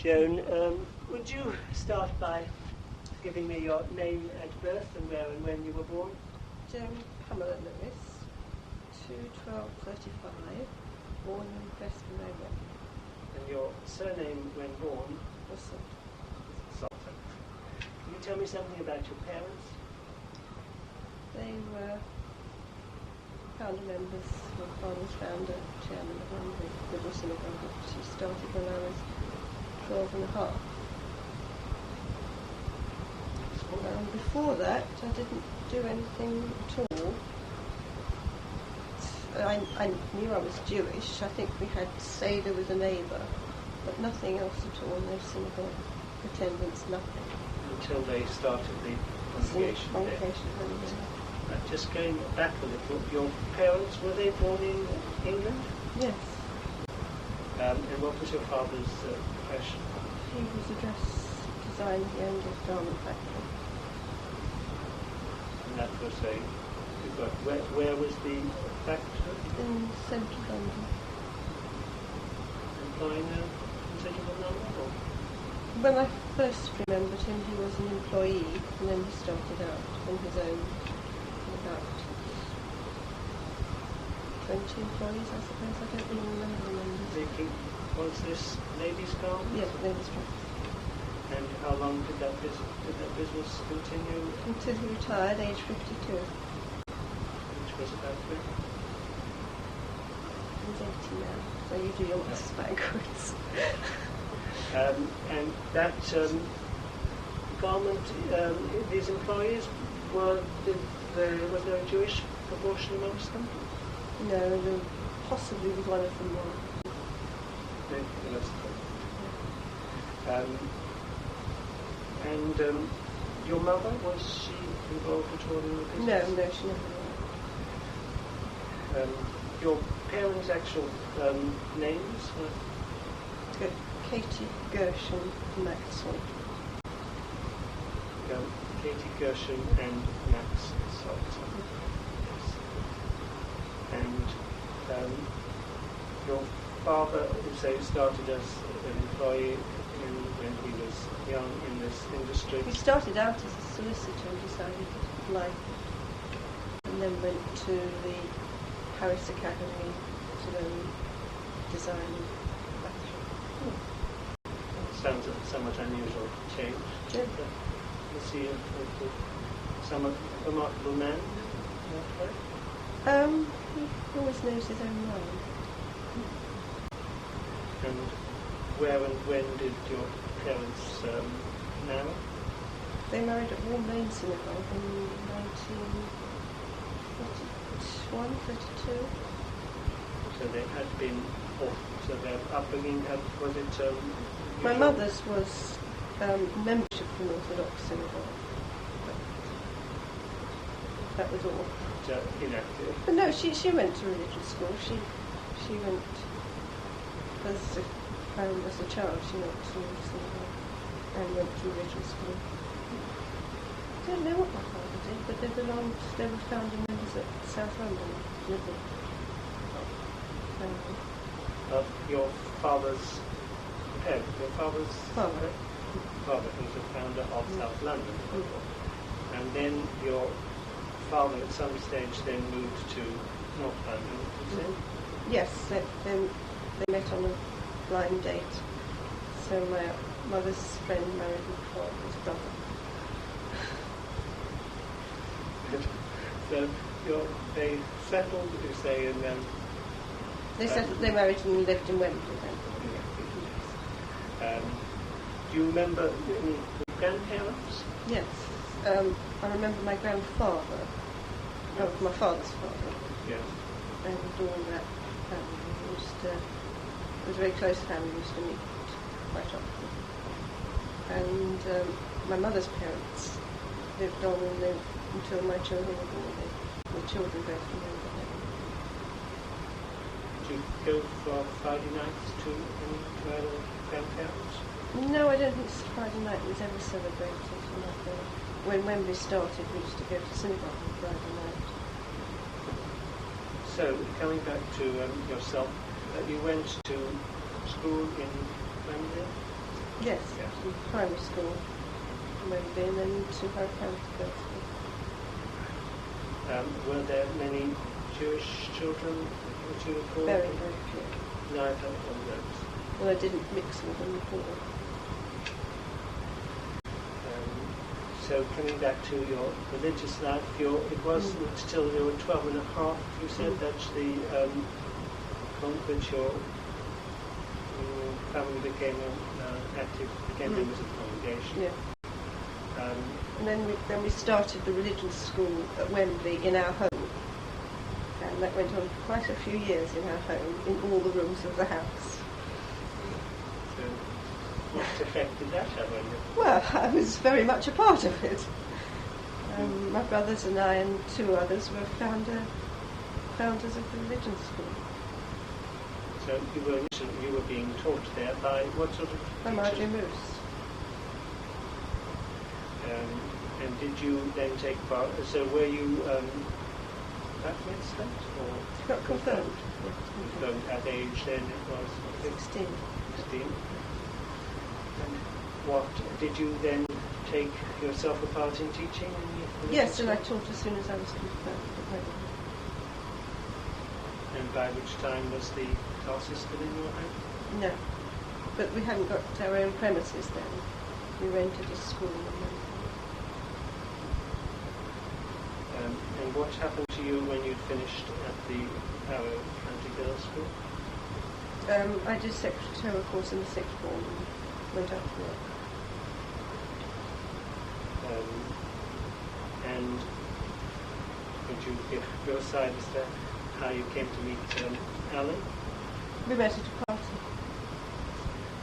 Joan, would you start by giving me your name at birth and where and when you were born? Joan Pamela Lewis, 2/12/35, born in Preston, Iowa. And your surname when born? Russell. Salter. Can you tell me something about your parents? They were founder members. My father was founder, chairman of the Liberal Synagogue, which she started when I was 12 and a half. And before that, I didn't do anything at all. I knew I was Jewish. I think we had Seder with a neighbour, but nothing else at all. No synagogue attendance, nothing. Until they started the congregation there. Just going back a little, your parents, were they born in England? Yes. And what was your father's profession? He was a dress designer. He owned a garment factory. And that was where was the factory? In central London. Employing a considerable number? Or? When I first remembered him, he was an employee, and then he started out on his own. About 20 employees, I suppose. I don't really remember the numbers. Was this ladies' garment? Yes, ladies' dress. And how long did that business continue? Until he retired, age 52. Which was about when? He's 80 now, so you do your maths backwards. And that garment, these employees, was there a Jewish proportion amongst them? No, possibly was one of them more. And your mother, was she involved at all in the business? No, she never was. Your parents' actual names were? Katie Gershon Maxwell. Katie Gershon and Max Salter. And your father, you say, started as an employee when he was young in this industry. He started out as a solicitor and decided he liked it, and then went to the Paris Academy to learn design and fashion. Sounds a somewhat unusual change. Yeah. Is he a somewhat remarkable man? He always knows his own mind. And where and when did your parents marry? They married at Warm Lane Synagogue in 1931, 32. So they had been, so their upbringing was it? My mother's was membership in Orthodox Synagogue. That was all. Inactive. But no, she went to religious school. She went as a child. She went to synagogue and went to religious school. I don't know what my father did, but they were founding members at South London. Your father's parent, your father's father was the founder of South London. And then your father at some stage then moved to North London, you say? Yes, they met on a blind date. So my mother's friend married my father's brother. So they settled, you say, and then... They married and lived in Wembley then. Do you remember your grandparents? Yes. I remember my grandfather, my father's father. Yes. And all that family. It was a very close family, used to meet quite often. And my mother's parents lived on until my children were born. The children both remember them. Do you go for Friday nights to other grandparents? No, I don't think Friday night was ever celebrated. When Wembley started, we used to go to synagogue on Friday night. So, coming back to yourself, you went to school in Wembley? Yes, Yeah. from primary school, maybe, and then to her county girls' school. Were there many Jewish children that you recall? Very, very few. No, I don't know those. Well, I didn't mix with them at all. So coming back to your religious life, it wasn't till you were 12 and a half, you said, that your family became active, became members of the congregation. Yeah. And then we started the religious school at Wembley in our home. And that went on for quite a few years in our home, in all the rooms of the house. So what effect did that have on you? Well, I was very much a part of it. My brothers and I and two others were founders of the religion school. So you were being taught there by what sort of By Marjorie Moose. And did you then take part? So were you bat mitzvah or Got confirmed. confirmed at age then? It was 16. 16. And what did you then take yourself apart in teaching? Yes, and I taught as soon as I was confirmed at Wembley. And by which time was the classes still in your home? No, but we hadn't got our own premises then. We rented a school. And what happened to you when you'd finished at the Harrow County Girls' School? I did secretarial course in the sixth form and went out to work. And could you give your side as to how you came to meet Alan? We met at a party.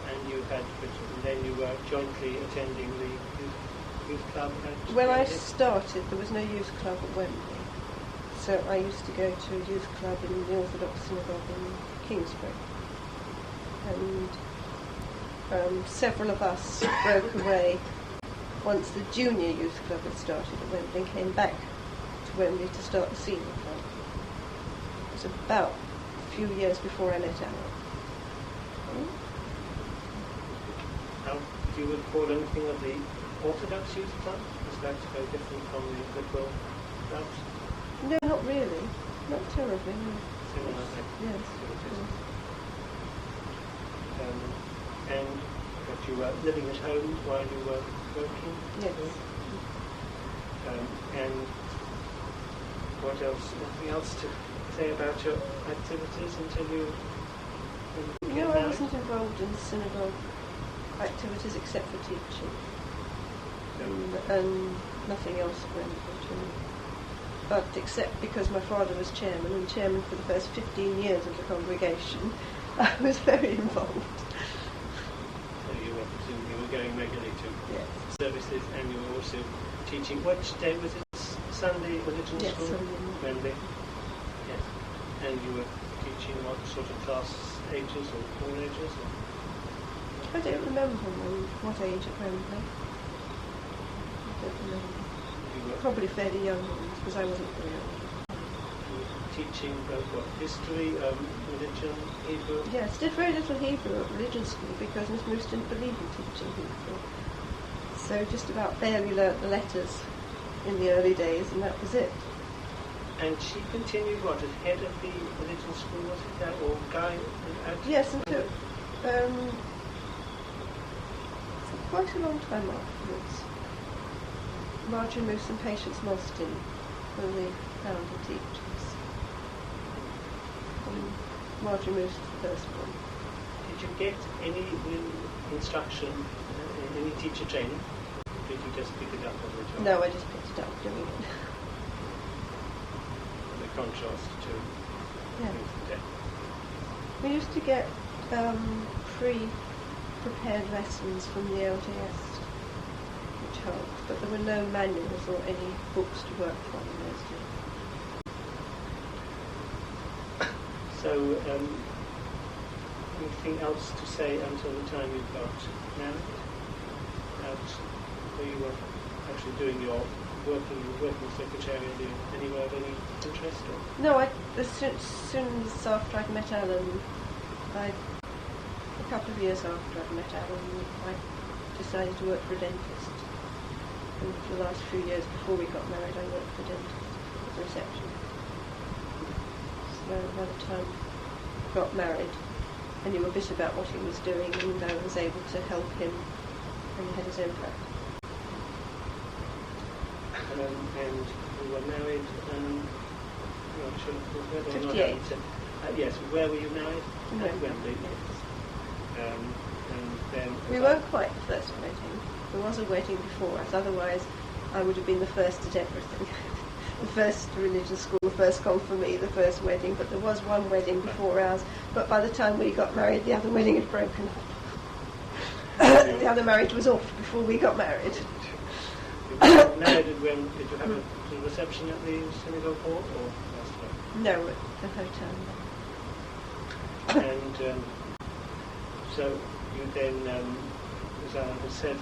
And then you were jointly attending the youth club at When I Wembley? started, there was no youth club at Wembley. So I used to go to a youth club in the Orthodox synagogue in Kingsbury. And several of us broke away once the junior youth club had started at Wembley and came back to Wembley to start the senior club. It was about a few years before I met Alan. How do you recall anything of the Orthodox youth club? Was that very different from the liberal clubs? No, not really. Not terribly. No. Similar, Yes. And that you were living at home while you were working? Yes. And what else? Anything else to say about your activities until you became No, I married? wasn't involved in synagogue activities except for teaching. And nothing else went into. But except because my father was chairman, and chairman for the first 15 years of the congregation, I was very involved. So you were going regularly to Yes. services, and you were also teaching. Which day was it? Sunday religion Yes, school? Sunday. Wednesday. Yes. And you were teaching what sort of class ages or all ages? Or? I don't remember what age at Wembley. I don't remember. You were Probably fairly young ones, because I wasn't very old. teaching both what history, religion, Hebrew. Yes, did very little Hebrew at religion school because Miss Moose didn't believe in teaching Hebrew. So just about barely learnt the letters in the early days, and that was it. And she continued what, as head of the religion school, was it that, or guide? Yes, until for quite a long time afterwards. Marjorie Moose and Patience Mostyn were the founder teachers. And Marjorie Moose was the first one. Did you get any instruction, any teacher training? Or did you just pick it up on the job? No, I just picked it up doing it. The contrast to Yeah. things today. We used to get pre-prepared lessons from the LDS, which helped, but there were no manuals or any books to work from in those days. So, anything else to say until the time you got married? About where you were actually doing your working secretarially, anywhere of any interest? Or? No, as soon as after I'd met Alan, I couple of years after I'd met Alan, I decided to work for a dentist. And for the last few years before we got married, I worked for a dentist as a receptionist. So by the time we got married, I knew a bit about what he was doing, and I was able to help him, and he had his own practice. And we were married, not sure whether or not 58. Yes, where were you married? No. At Wembley. Yes. And then We weren't quite the first wedding. There was a wedding before us, otherwise I would have been the first at everything. The first religious school, the first confirmation, the first wedding, but there was one wedding before ours, but by the time we got married, the other wedding had broken up. The other marriage was off before we got married. You got married at Wembley. Did you have a reception at the synagogue hall, or elsewhere? No, at the hotel. And so you then, as Alan has said,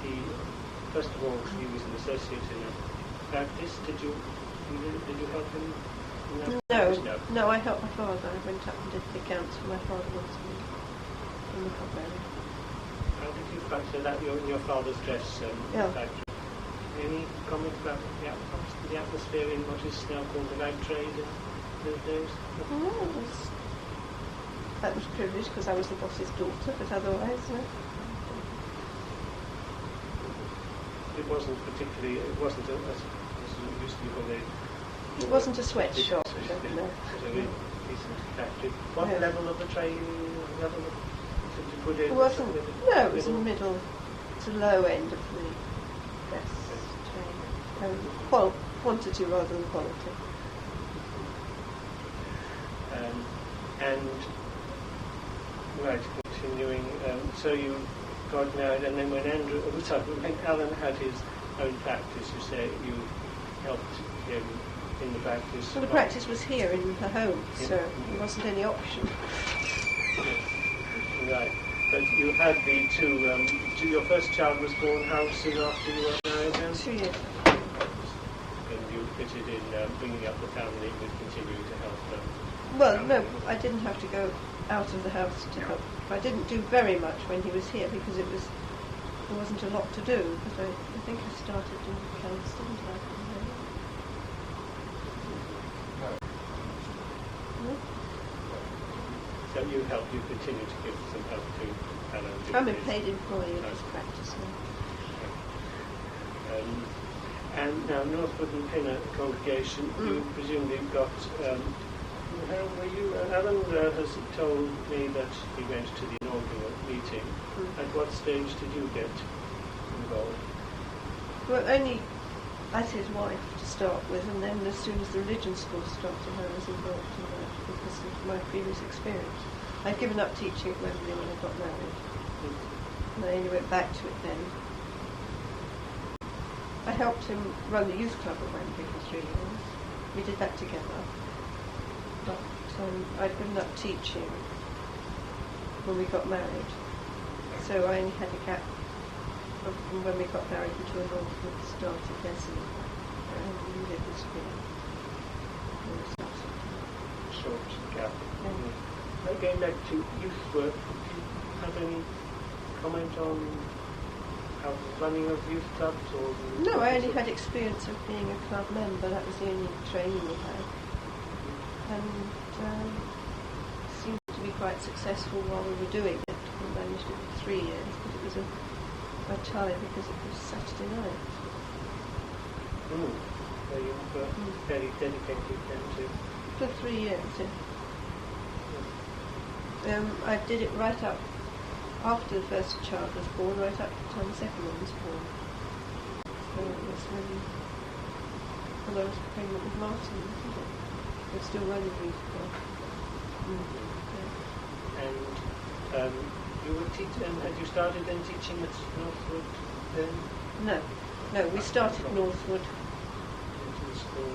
first of all, he was an associate in a practice. Did you help him in that practice? No, I helped my father. I went up and did the accounts for my father once when we got married. How did you factor that in your father's dress factory? Any comment about the atmosphere in what is now called the rag trade in those days? That was privileged because I was the boss's daughter, but otherwise, no. It wasn't particularly, as it used to be called it wasn't a sweatshop. It was No. a decent factory. What level of the trade did you put in? It wasn't, no, it was in the middle to low end of the dress trade. Quantity rather than quality. And right, continuing. So you got married, and then when Alan had his own practice, you say you helped him in the practice. Well, the practice was here in the home, so there wasn't any option. Right, but you had the two. Your first child was born how soon after you were married? Then? 2 years. And you fitted in bringing up the family with continuing to help them. Well, no, I didn't have to go out of the house to help. I didn't do very much when he was here because there wasn't a lot to do. But I think I started in accounts, didn't I? So you continue to give some help to Alan. I'm a paid employee of this practice now. And now Northwood and Pinner congregation, you presumably got. How were you? Alan has told me that he went to the inaugural meeting. At what stage did you get involved? Well, only as his wife to start with, and then as soon as the religion school started, I was involved in that because of my previous experience. I'd given up teaching at Wembley when I got married, and I only went back to it then. I helped him run the youth club at Wembley for 3 years. We did that together. But I'd given up teaching when we got married, so I only had a gap from when we got married until Northwood started lesson and we lived in school. Short gap. Going back to youth work, do you have any comment on how running of youth clubs? Or no, I only had experience of being a club member. That was the only training we had. And seemed to be quite successful while we were doing it. We managed it for 3 years, but it was a tie because it was Saturday night. So you were very dedicated then to... For 3 years, yeah. I did it right up after the first child was born, right up to the time the second one was born. So it was when I was pregnant with Martin, wasn't it? We're still running youth club. And you were teaching. Had you started then teaching at Northwood then? No. We started Northwood Into school.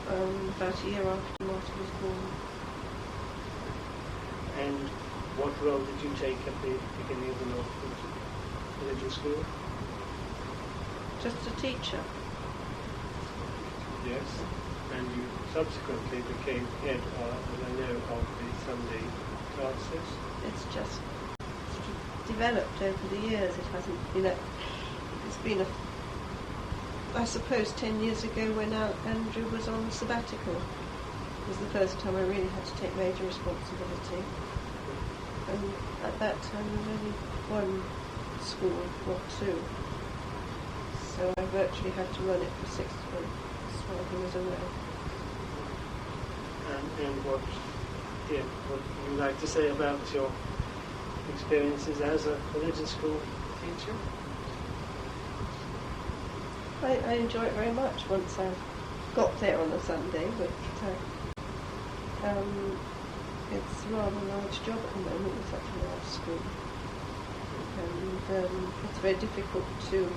About a year after Martin was born. And what role did you take at the beginning of the Northwood religious school? Just a teacher. Yes. And you subsequently became head of the Sunday classes. It's just developed over the years. It hasn't been it's been I suppose 10 years ago when Andrew was on sabbatical. It was the first time I really had to take major responsibility. And at that time there was only one school, or two. So I virtually had to run it for 6 months while he was away. And what would you like to say about your experiences as a religious school teacher? I enjoy it very much once I got there on a Sunday, but it's a rather large job at the moment with such a large school. And it's very difficult to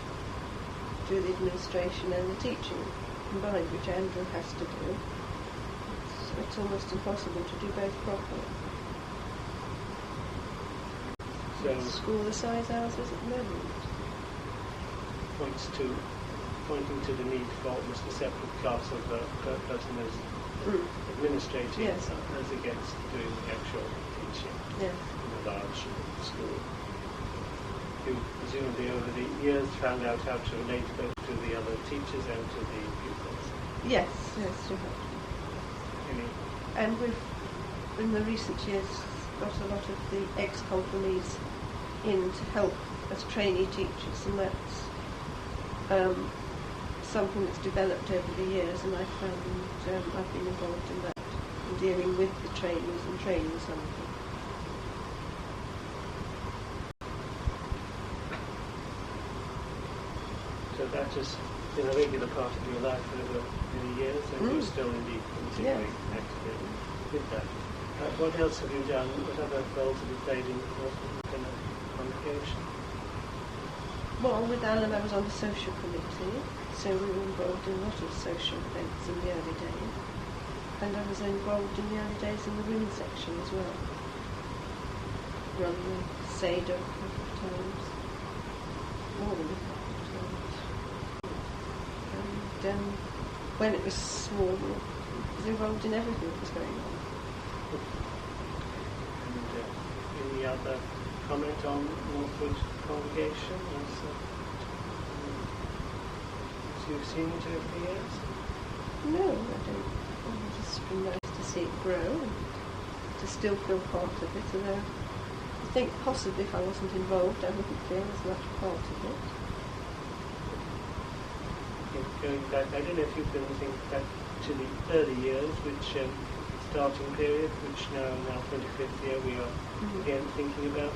do the administration and the teaching combined, which Andrew has to do. It's almost impossible to do both properly. So school the size ours is at the moment. Pointing to the need for almost a separate class of person as administrating as against doing the actual teaching in a large school. You presumably over the years found out how to relate both to the other teachers and to the pupils. Yes, you have. And we've, in the recent years, got a lot of the ex-companies in to help as trainee teachers, and that's something that's developed over the years, and I found I've been involved in that, in dealing with the trainees and training some of them. so that has been a regular part of your life over many years, and you're still indeed continuing actively with that. What else have you done? What other roles have you played in the congregation? Well, with Alan I was on the social committee, so we were involved in a lot of social events in the early days. And I was involved in the early days in the women's section as well. Run the Seder a couple of times. More than a couple of times. And when it was small, I was involved in everything that was going on. And any other comment on Northwood congregation as you've seen it over the years? No, I don't. It's just been nice to see it grow and to still feel part of it. Although I think possibly if I wasn't involved, I wouldn't feel as much part of it. Going back, I don't know if you can think back to the early years, which starting period, which now 25th year, we are again thinking about.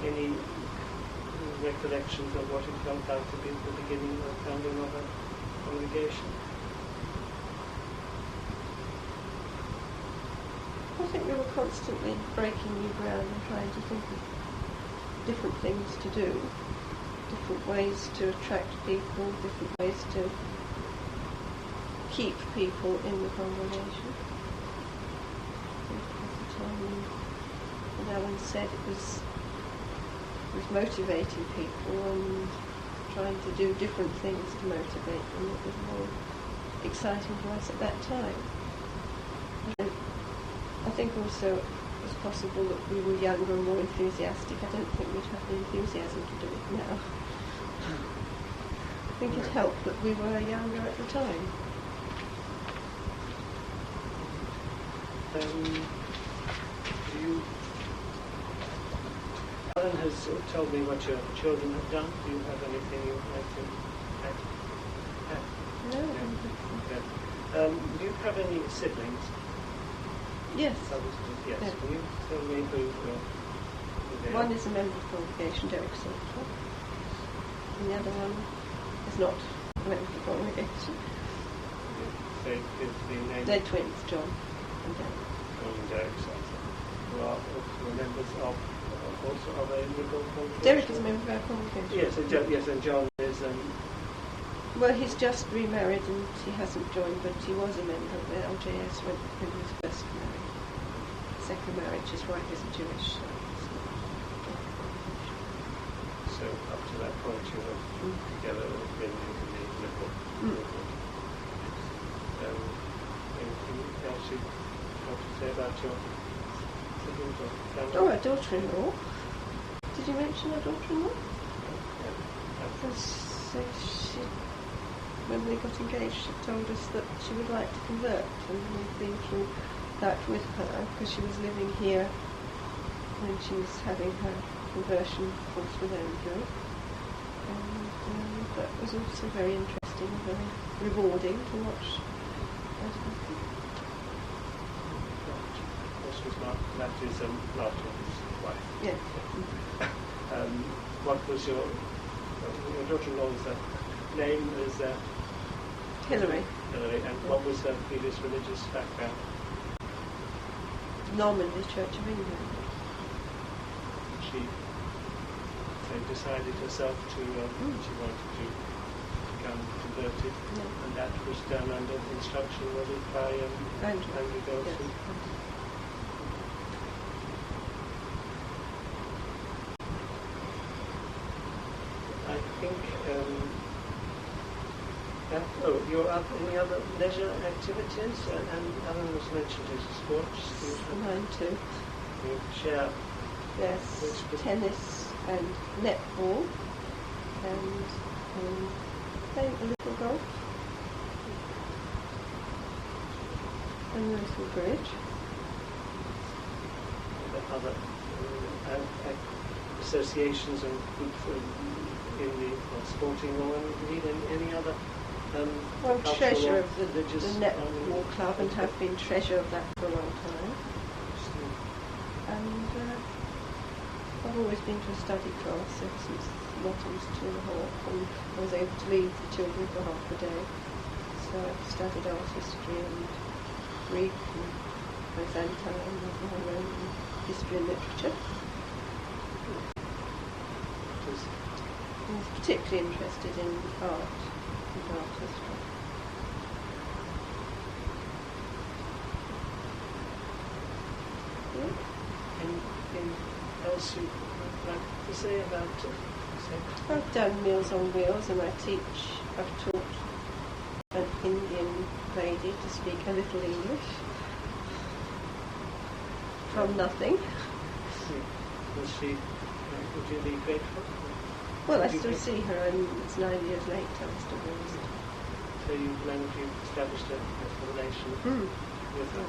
Any recollections of what it felt like to be at the beginning of founding of a congregation? I think we were constantly breaking new ground and trying to think of different things to do, different ways to attract people, different ways to keep people in the congregation. I think at the time when Alan said it was motivating people and trying to do different things to motivate them. It was more exciting for us at that time. And I think also it was possible that we were younger and more enthusiastic. I don't think we'd have the enthusiasm to do it now. I think it helped that we were younger at the time. Alan has told me what your children have done. Do you have anything you would like to add? No. Okay. Do you have any siblings? Yes. Yes. Yeah. Can you tell me who they are? One is a member of the congregation, Derek Salter, and the other one is not a member of the congregation. They give the name. They're twins, John and Derek. John and Derek Salter, who are also members of a liberal congregation. Derek is a member of our congregation. Yes, and John is. Well, he's just remarried and he hasn't joined, but he was a member of the LJS when he was first married. Second marriage, his wife is Jewish. So up to that point, you have together been in the liberal movement. Anything else you want to say about your siblings or family? Oh, a daughter-in-law. Did you you mention her daughter-in-law? So when we got engaged, she told us that she would like to convert, and we've been through that with her because she was living here when she was having her conversion course with Andrew. And that was also very interesting and very rewarding to watch that happen. This was Matthew's Martin's wife. Yes. What was your daughter-in-law's name? Is Hilary. Hilary. And what was her previous religious background? Normandy Church of England. She decided herself to she wanted to become converted, and that was done under instruction, was it, by Andrew Dawson? Yes. I think any other leisure activities? And Alan was mentioned his sports. Mine too. You share. Yes, tennis and netball, and playing a little golf, and a little bridge. Other associations and groups in the sporting or indeed any other I'm treasurer of the religious netball club and have been treasurer of that for a long time. And I've always been to a study class ever since Martin was 2.5, and I was able to leave the children for half a day. So I've studied art history and Greek and Byzantine and Roman history and literature. I was particularly interested in art and art history. Anything else you'd like to say about I've done Meals on Wheels, and I've taught an Indian lady to speak a little English from nothing. Was she, would you be grateful? Well, I still see her, and it's 9 years later, I'm still visiting. So you've established a relation with her?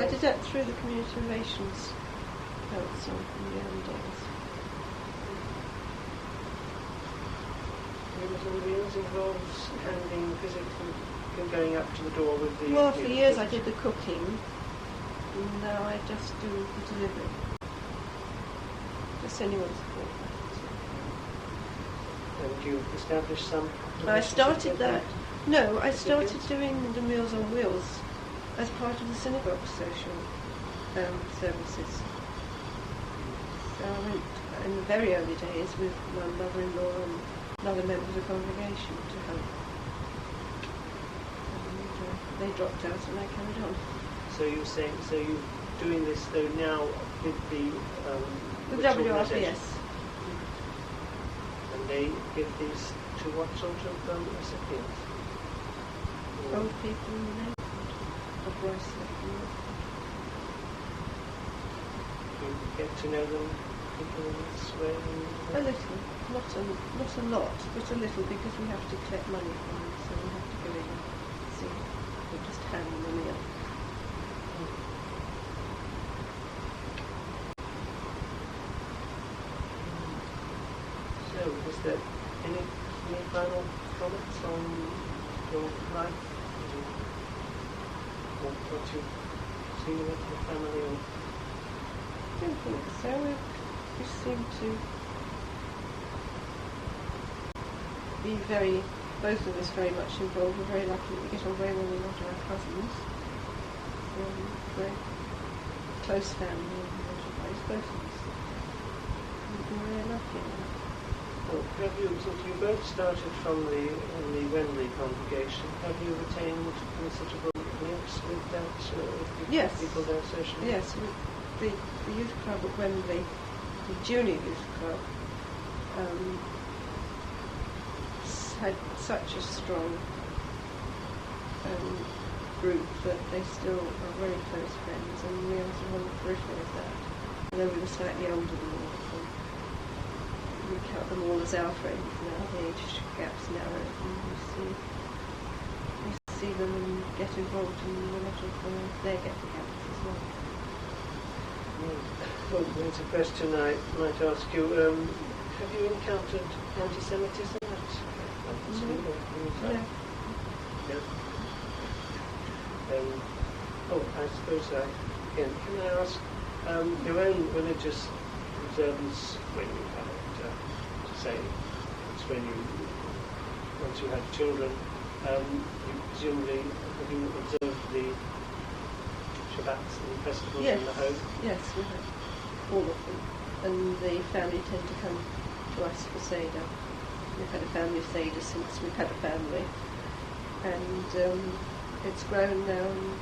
I did that through the Community Relations Council in the early days. Meals on Wheels involves handing physically, going up to the door with the... Well, for years I did the cooking, and now I just do the delivery. Just anyone support that. And you established some... I started that. No, I started doing the Meals on Wheels as part of the synagogue social services. So I went in the very early days with my mother-in-law and another member of the congregation to help. And they dropped out and I carried on. So you're saying, so you're doing this though now with the WRPS. And they give these to what sort of recipients? Old people in the neighbourhood of Royston. You get to know them, people in this way? A little, not a lot, but a little, because we have to collect money from them, so we have to go in and see. We just hand them a meal. So, is there any final comments on your life? What you've seen with your family? Or I don't think so. We seem to be both of us very much involved. We're very lucky that we get on very well with a lot of our cousins. Very close family in a lot of ways, both of us. We're very lucky. well, have you, since you both started from the Wembley congregation, have you retained considerable links with that? Yes. People there socially? Yes, the youth club at Wembley, the junior youth club, had such a strong group that they still are very close friends, and we are on the periphery of that. although we were slightly older than all of them. We count them all as our friends now. The age gap's narrowed, and we see them and get involved in a lot of their get-togethers as well. Well, there's a question I might ask you. Have you encountered anti-Semitism at school? No. Yeah. I suppose again, can I ask your own religious observance when you had it, say, it's when once you had children, you presumably, have you observed the Shabbats and festivals in the home? Yes, we have. All of them. And the family tend to come to us for Seder. We've had a family Seder since we've had a family. And it's grown now, and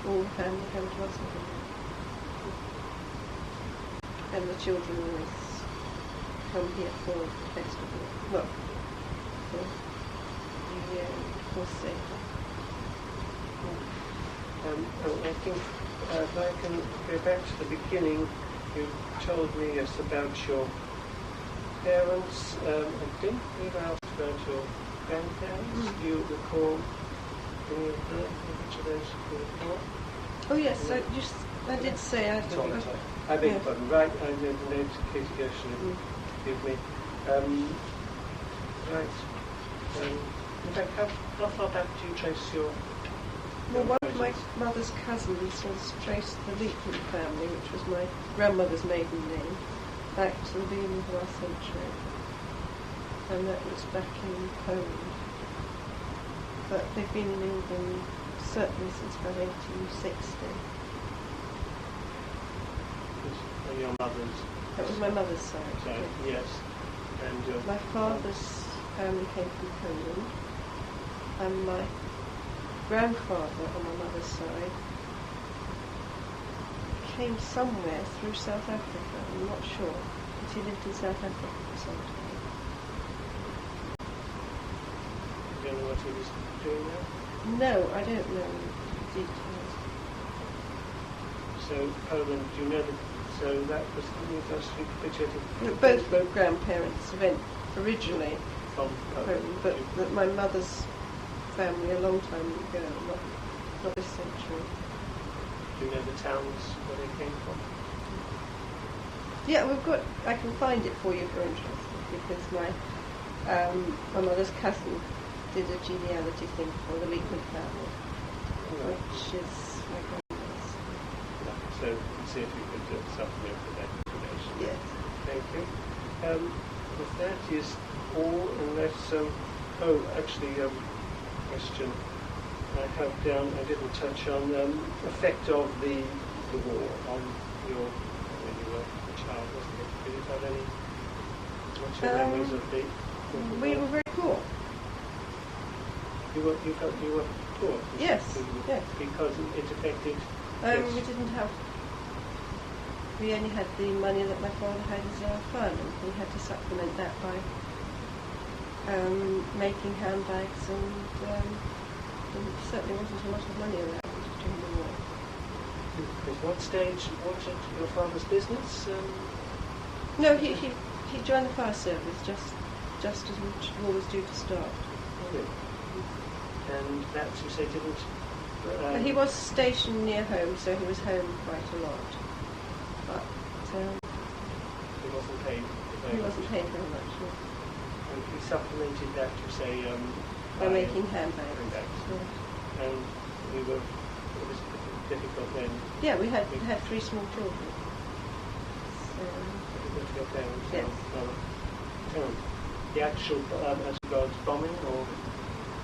all the family come to us every year. And the children always come here for the festival. Well, for the for Seder. I think if I can go back to the beginning, you told me about your parents. I think we've asked about your grandparents. Do you recall any of them? Which of those you recall? Oh yes, I did say I Sorry. I beg your pardon. Right, I know the names of Katie Gershon. Forgive me. Right. In fact, how far back do you trace your... Well, one of my mother's cousins has traced the Leekman family, which was my grandmother's maiden name, back to the beginning of our century. And that was back in Poland. But they've been in England certainly since about 1860. And your mother's... That was my mother's side. So, yes. And my father's family came from Poland, and my grandfather on my mother's side came somewhere through South Africa, I'm not sure, but he lived in South Africa for some time. Do you know what he was doing there? No, I don't know the details. So Poland, do you know so that was the first picture? Both grandparents went originally from Poland, but my mother's family a long time ago, not this century. Do you know the towns where they came from? Yeah, I can find it for you if you're interested, because my mother's cousin did a genealogy thing for the Leekman family, which is my grandmother's. So see if you could supplement with that information. Yes. Thank you. If that is all, unless actually question I have down, I didn't touch on effect of the war on your when you were a child, wasn't it? Did it have any? What's your memories of the we were very poor. You felt you were poor? Yes. Yes. Because it affected. We didn't have. We only had the money that my father had as our fund, and we had to supplement that by making handbags, and there certainly wasn't a lot of money around during the war. At what stage was it your father's business? No, he joined the fire service just as the war was due to start. And that, you say, didn't... he was stationed near home, so he was home quite a lot. But he wasn't paid very much. Very much, no. And he supplemented that, you say... by making handbags. Yeah. And it was difficult then? Yeah, we had 3 small children. So, with your parents? Yes. The actual, as regards bombing or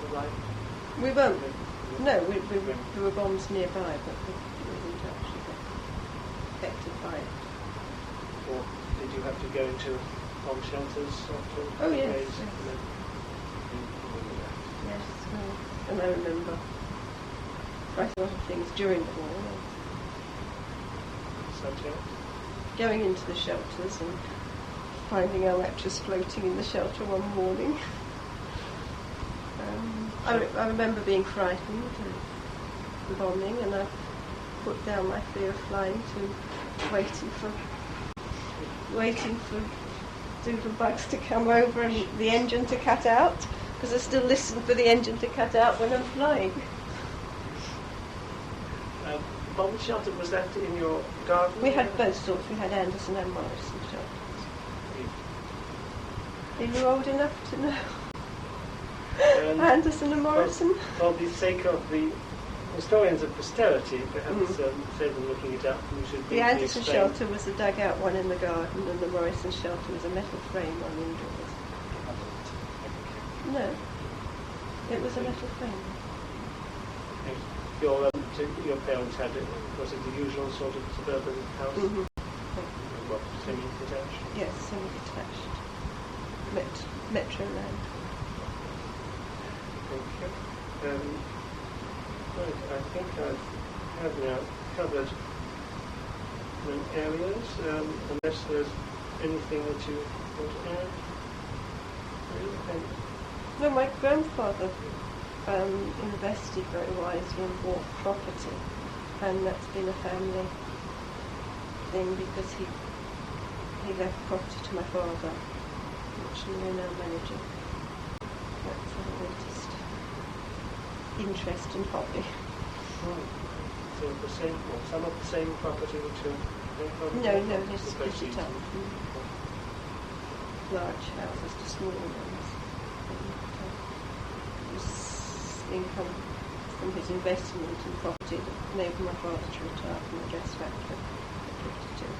the like? we weren't. No, there were bombs nearby, but we didn't actually get affected by it. Or did you have to go into bomb shelters after? Oh yes. Days? Yes, and I remember quite a lot of things during the war. Such as? Going into the shelters and finding our mattress floating in the shelter one morning. I remember being frightened of the bombing, and I put down my fear of flying to waiting for waiting for doodle bugs to come over and the engine to cut out, because I still listen for the engine to cut out when I'm flying. Bomb shelter, was that in your garden? We had both sorts. We had Anderson and Morrison shelters. Are you old enough to know Anderson and Morrison? For the sake of the historians of posterity, perhaps save them looking it up. We should The Anderson explain. shelter was a dugout one in the garden, and the Morrison shelter was a metal frame one indoors. No, it was a metal frame. Your parents had it, was it the usual sort of suburban house? Mm-hmm. What, semi-detached? Yes, semi-detached. Metro land. Thank you. Right, I think I have now covered the areas, unless there's anything that you want to add. Okay. No, my grandfather invested very wisely and bought property, and that's been a family thing because he left property to my father, which we're now managing. That's our latest interest and hobby. So the same, or some of the same property which you're... No, he's split it up from large houses to small ones. Income from his investment in property that enabled my father to retire from the dress factory at 52.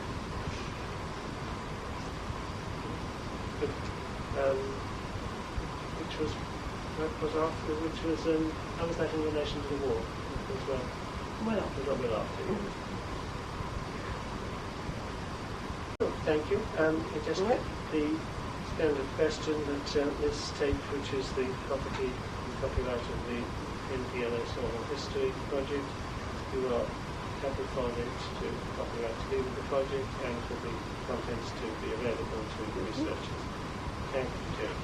Which was after, how was that in relation to the war as well? Well after. Well after. Thank you. Just the standard question that this tape, which is the copyright of the NPLS Oral History Project, you are happy for it to copyright to leave the project and for the contents to be available to the researchers. Thank you, Joan.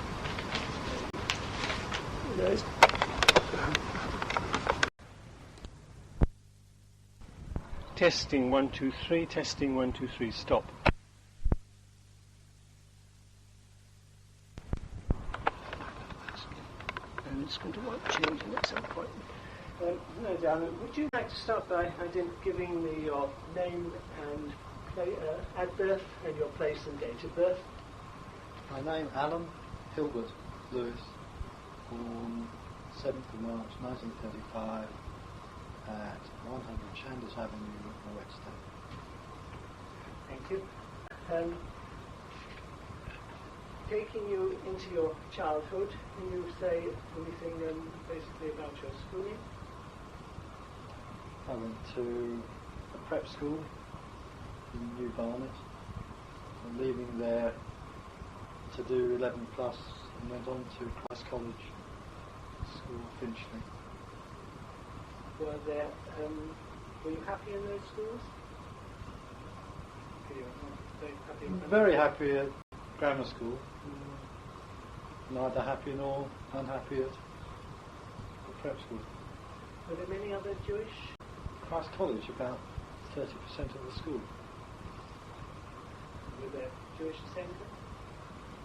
Testing 1 2 3. Testing 1 2 3. Stop. And it's going to want changing at some point. No, Joan, would you like to start by giving me your name and at birth and your place and date of birth? My name Alan Hilbert Lewis, born 7th of March 1935 at 100 Chanders Avenue, Whetstone. Thank you. Taking you into your childhood, can you say anything basically about your schooling? I went to a prep school in New Barnet, and leaving there to do 11 plus, and went on to Christ College School, Finchley. Were you happy in those schools? Very happy at grammar school. Neither happy nor unhappy at the prep school. Were there many other Jewish? Christ College, about 30% of the school. Were there Jewish assembly?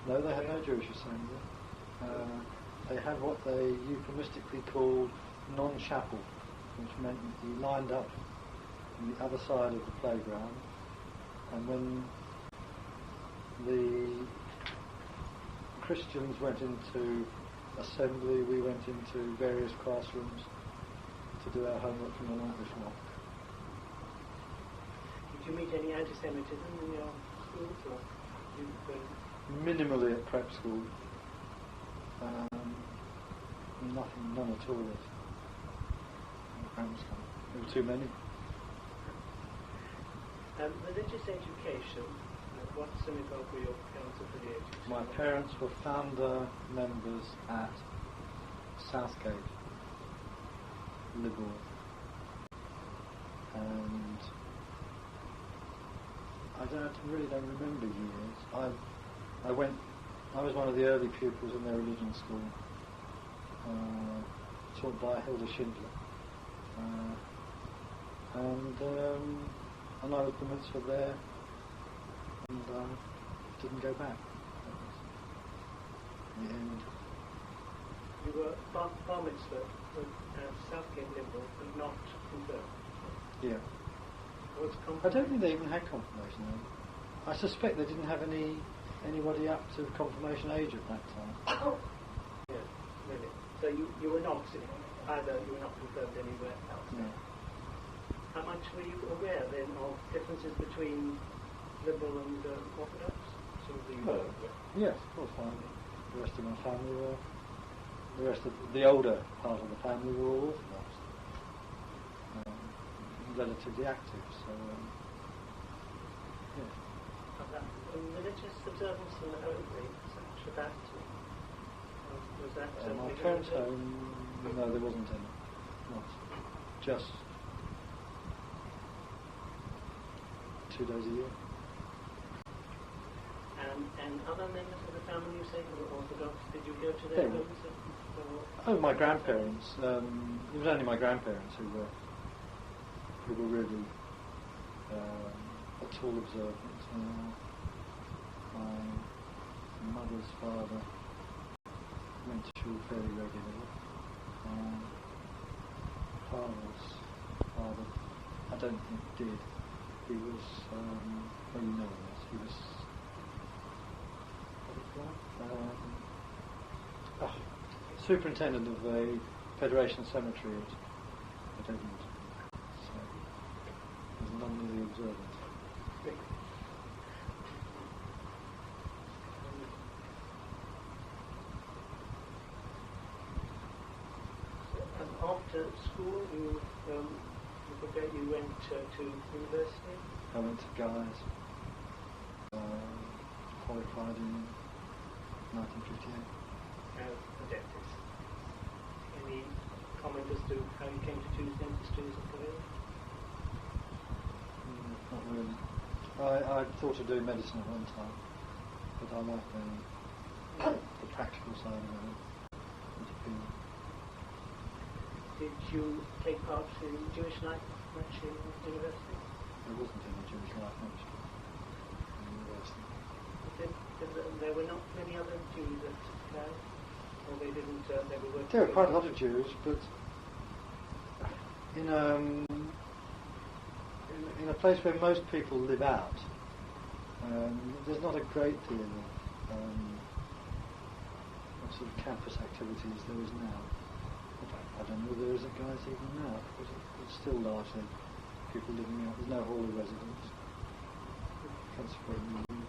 No, they had no Jewish assembly. They had what they euphemistically called non-chapel, which meant that you lined up on the other side of the playground, and when the Christians went into assembly, we went into various classrooms to do our homework from the night before. Did you meet any anti-Semitism in your schools? Or minimally at prep school. None at all at grammar school. There were too many. Religious education, what synagogue were your parents affiliated to? My parents were founder members at Southgate, Liberal, and I really don't remember years. I was one of the early pupils in their religion school, taught by Hilda Schindler, and I was the mitzvah there, and didn't go back. And You were bar mitzvah, Southgate Liberal, but not confirmed. yeah, What's I confirmed? don't think they even had confirmation. I suspect they didn't have anybody up to confirmation age at that time. Yeah, really. So you were not either. You were not confirmed anywhere else. No. How much were you aware then of differences between Liberal and Orthodox? Some of the Yes, of course. The rest of my family were. The rest of the older part of the family were all Orthodox, relatively active. So, yeah. Religious observance in the home, such as that. Was that My something? parents' home, no, there wasn't any. Not just 2 days a year. And other members of the family, you say, who were Orthodox, did you go to They their were. homes? Oh, my grandparents. It was only my grandparents who were really at all observant. My mother's father went to shul fairly regularly. Father's father, I don't think did. He was, well, you know this. He was. Superintendent of a Federation cemetery at Edmonton. So, he's none of the observant. And after school, you went to university? I went to Guy's, qualified in 1958. As a dentist. Any comment as to how you came to choose dentistry as a career? Not really. I thought of doing medicine at one time, but I like the practical side of it. Did you take part in Jewish life much in university? There wasn't any Jewish life much in university. There were not many other Jews at Guy's? Or they didn't, they were working... There are quite a lot of Jews, but in a place where most people live out, there's not a great deal of sort of campus activities there is now. In fact, I don't know whether there is at Guy's even now, because it's still largely people living out. There's no hall of residence. Consequently, you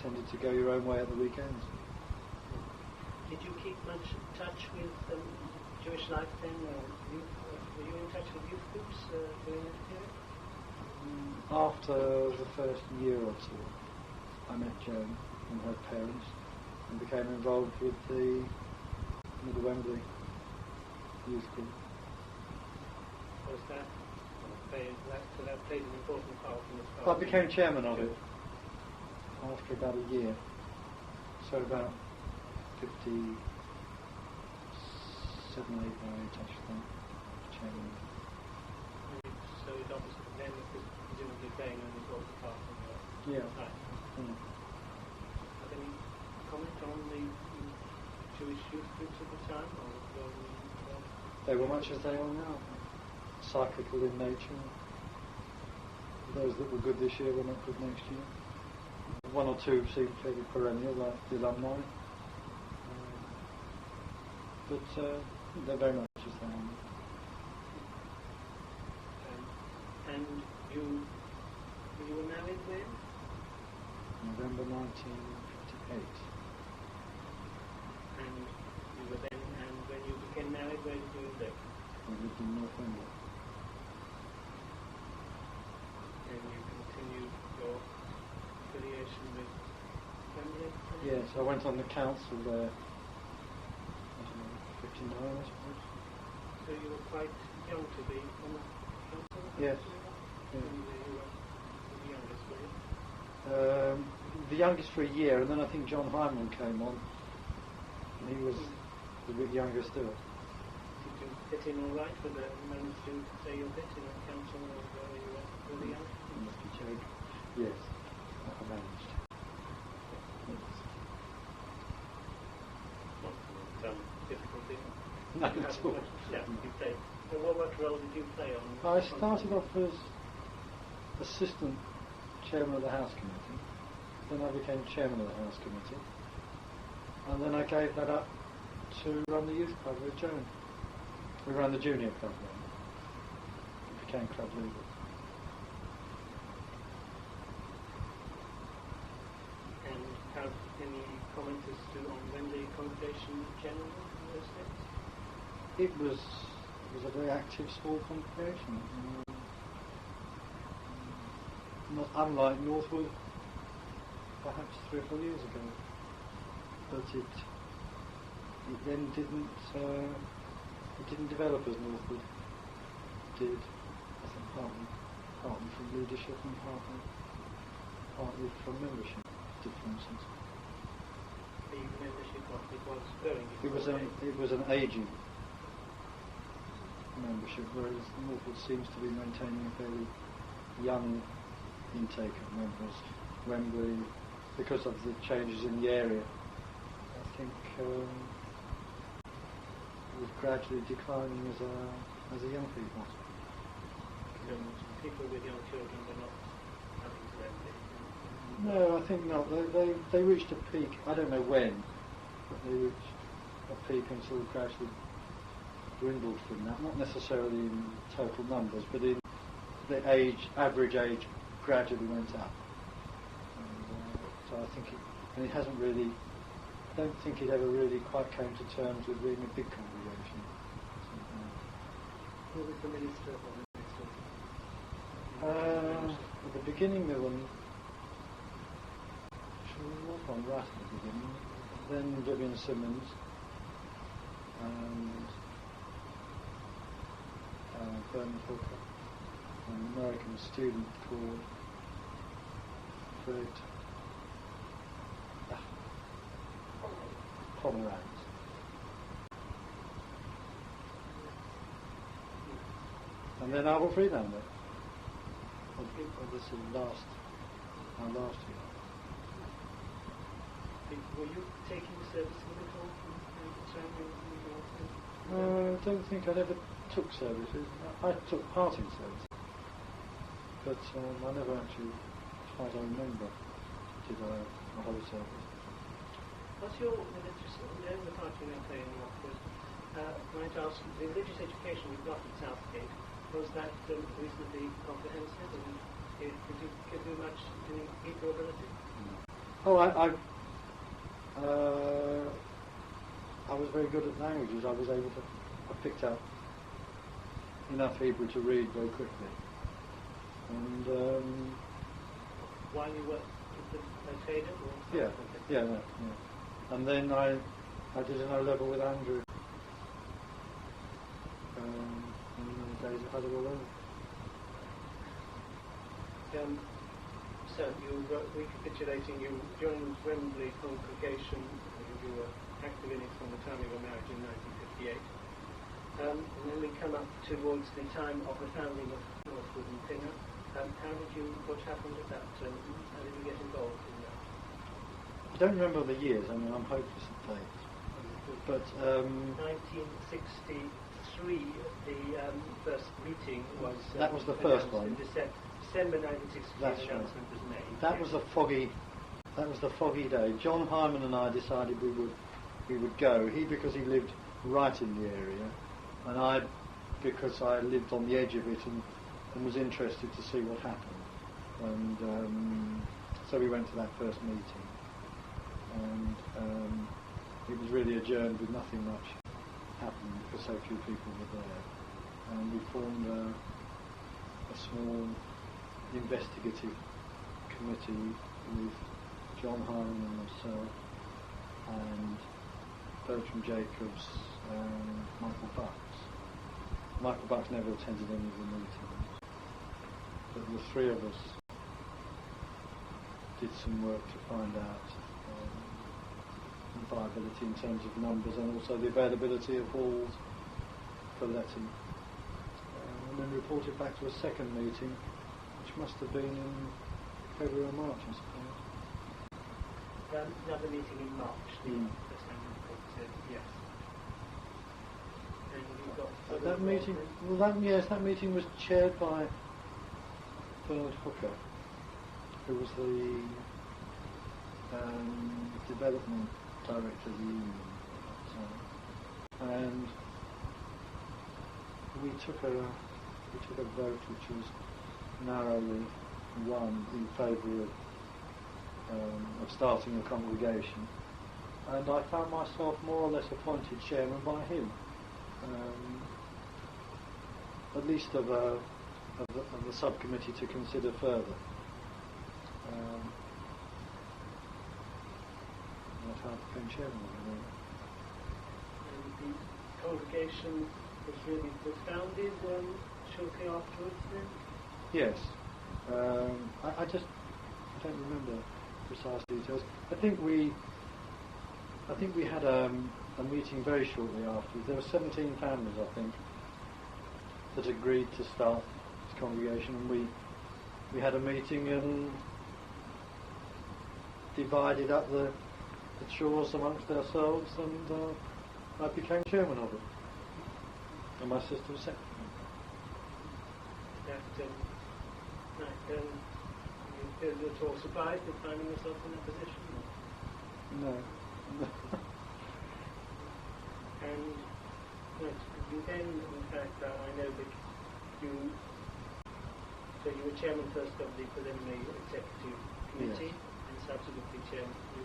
tended to go your own way at the weekends. Did you keep much touch with Jewish life then? Were you in touch with youth groups during that period? After the first year or two, I met Joan and her parents and became involved with the Middle Wembley youth group. Was that played an important part in this I part? became chairman of it after about a year. So about 57, 8 by age, I think, chairman. So it obviously then it was presumably playing an important part in your Yeah. life. Mm. Have any comment on the Jewish youth groups at the time? Or They were much as they are now, cyclical in nature. Those that were good this year were not good next year. One or two seemed fairly perennial, like the alumni. But they're very much as they are. and you were married when? November 1958. And you were then, and when you became married, where did you live? We lived in North Wembley. And you continued your affiliation with Wembley? Yes, I went on the council there. I don't know, 59, I suppose. So you were quite young to be on the council? Yes. And you were the youngest, were you? The youngest for a year, and then I think John Hyman came on. And he was a bit younger still. Did you fit in all right with the managed to say your bit in the council where you were really young? You must be joking. Yes, I managed. No, at all. Yeah, you played. And what role did you play on? I started off as assistant chairman of the House Committee, then I became chairman of the House Committee, and then I gave that up to run the youth club with Joan. We ran the junior club then. We became club leader. And have any comment as to on when the congregation generally in those days? It was a very active small congregation. Not unlike Northwood, perhaps 3 or 4 years ago. But it then didn't develop as Northwood did. I think partly from leadership and partly from membership differences. The membership of it was growing. It was an ageing membership, whereas Northwood seems to be maintaining a fairly young intake of members. Wembley, because of the changes in the area, I think was gradually declining as a young people. People with young children were not coming to Wembley. No, I think not. They reached a peak. I don't know when, but they reached a peak and sort of gradually dwindled from that. Not necessarily in total numbers, but in the average age gradually went up. And, so I think it hasn't really. I don't think it ever really quite came to terms with being a big congregation. Who was the minister or ministers? At the beginning there were one right at the beginning. Then Vivian Simmons and Bernard Hooker, an American student called Fred Pomeranz. And then Albert Friedlander. This is our last year. Were you taking service in the hall? I don't think I ever took services. I took part in service, but I never actually, as far as I remember, did a whole service. What's your religious, the part you now play in Watford, might ask, the religious education you've got at Southgate, was that reasonably comprehensive, and did you give you much to meet your ability? Oh, I was very good at languages. I picked up enough Hebrew to read very quickly. And while you were at the trader? Yeah. And then I did an O-level with Andrew. In the days I had it all over. So you were recapitulating, you joined Wembley congregation, you were active in it from the time you were married in 1958. And then we come up towards the time of the founding of Northwood and Pinner. What happened at that? How did you get involved in that? I don't remember the years. I mean, I'm hopeless at dates. But 1963, the first meeting was. That was the first one. In December 1963, That's the announcement was made. That was the foggy day. John Hyman and I decided we would go. He because he lived right in the area, and I because I lived on the edge of it and was interested to see what happened. And so we went to that first meeting, and it was really adjourned with nothing much happening because so few people were there. And we formed a small investigative committee with John Hyman and myself and Bertram Jacobs and Michael Bucks. Michael Bucks never attended any of the meetings, but the three of us did some work to find out the viability in terms of numbers and also the availability of halls for letting. And then reported back to a second meeting, which must have been in February or March, I suppose. Another meeting in March, the first annual report, yes. And you got That meeting, that meeting was chaired by Bernard Hooker, who was the development director of the union at the time. And we took a vote which was narrowly won in favour of starting a congregation, and I found myself more or less appointed chairman by him, at least of the subcommittee to consider further. That's how I became chairman. And the congregation was really founded shortly afterwards then? Yes. I don't remember precise details. I think we had a meeting very shortly afterwards. There were 17 families, I think, that agreed to start this congregation, and we had a meeting and divided up the chores amongst ourselves, and I became chairman of it, and my sister was secretary. You feel at all surprised at finding yourself in that position? No. And you then, in fact, I know that you were chairman first of the preliminary executive committee, Yes. and subsequently chairman of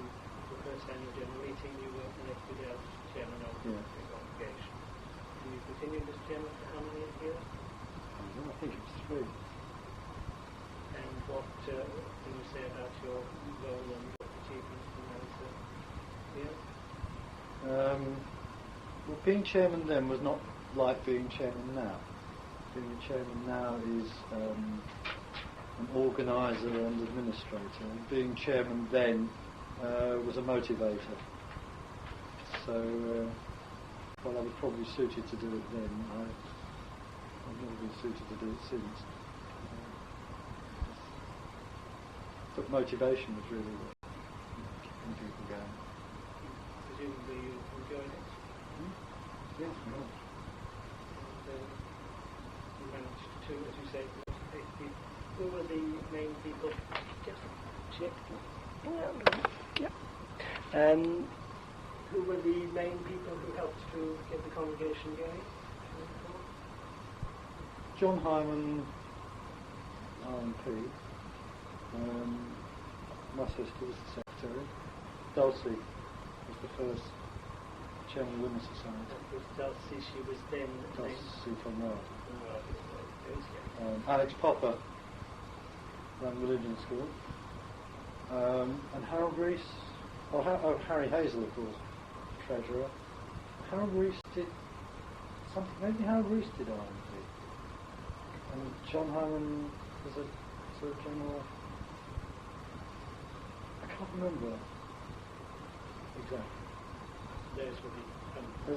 the first annual general meeting. You were elected as chairman of the congregation. And you continued as chairman for how many years? I think it was 3. And what can you say about your role and achievements in those years? Well, being chairman then was not like being chairman now. Being chairman now is an organiser and administrator. And being chairman then was a motivator. So, while I was probably suited to do it then, I've never been suited to do it since. But motivation was really what keeping people going. Presumably you enjoyed it? Yes, very much. And you managed to, as you say, motivate people. Who were the main people? Just check. Who were the main people who helped to get the congregation going? John Hyman, R&P. My sister was the secretary. Dulcie was the first chairman of the Women's Society. That was Dulcie. She was then Dulcie from Rome. Right. Alex Popper ran religion school. And Harold Rees, Harry Hazel, of course, treasurer. Harold Rees did something. Maybe Harold Rees did R&P. And John Hyman was a sort of general. I can't remember exactly. Those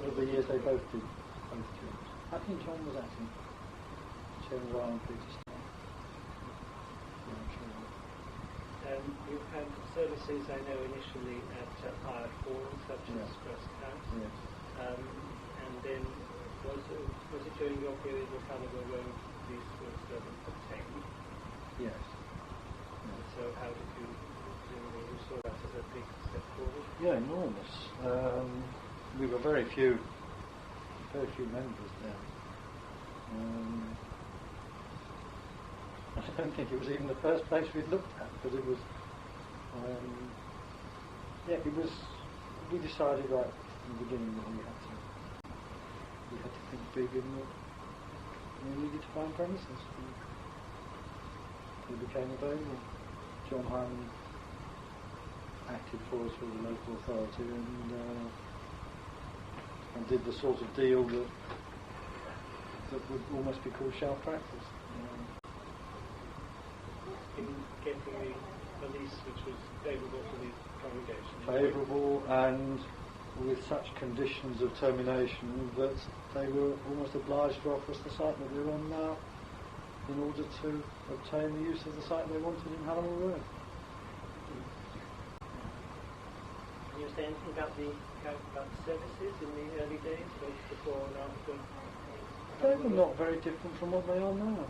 were the years they both did. I think John was acting chairman of R&P to start. You've had services, I know, initially at hired forums such as First House. Yes. And then was it during your period of Hanover when these were obtained? Yes. So how did you saw that as a big step forward? Yeah, enormous. We were very few members there. I don't think it was even the first place we'd looked at, but it was. We decided right from the beginning that we had to think big and that we needed to find premises. We became available. John Hyman acted for us with the local authority and did the sort of deal that would almost be called shelf practice. In getting a lease which was favourable to the congregation. Favourable and with such conditions of termination that they were almost obliged to offer us the site that we were on now in order to obtain the use of the site they wanted in Hallowell Road. You're say anything about the services in the early days, both before and after? They were not very different from what they are now.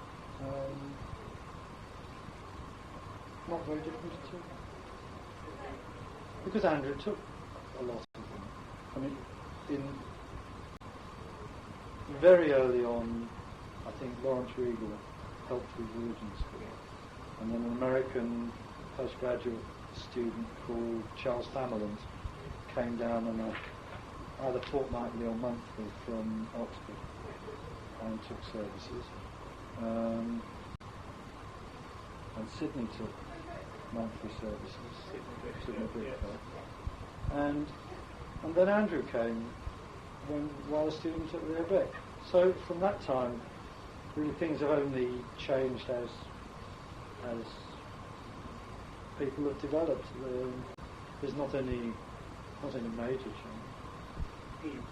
Not very different at all. Because Andrew took a lot of them. I mean, very early on, I think Lawrence Regal helped with religion school, and then an American postgraduate student called Charles Thamerland came down on either fortnightly or monthly from Oxford and took services. And Sydney took monthly services. Sydney Brickford. And then Andrew came while the students at the Bec. So from that time, really things have only changed as people have developed. There's not any major change.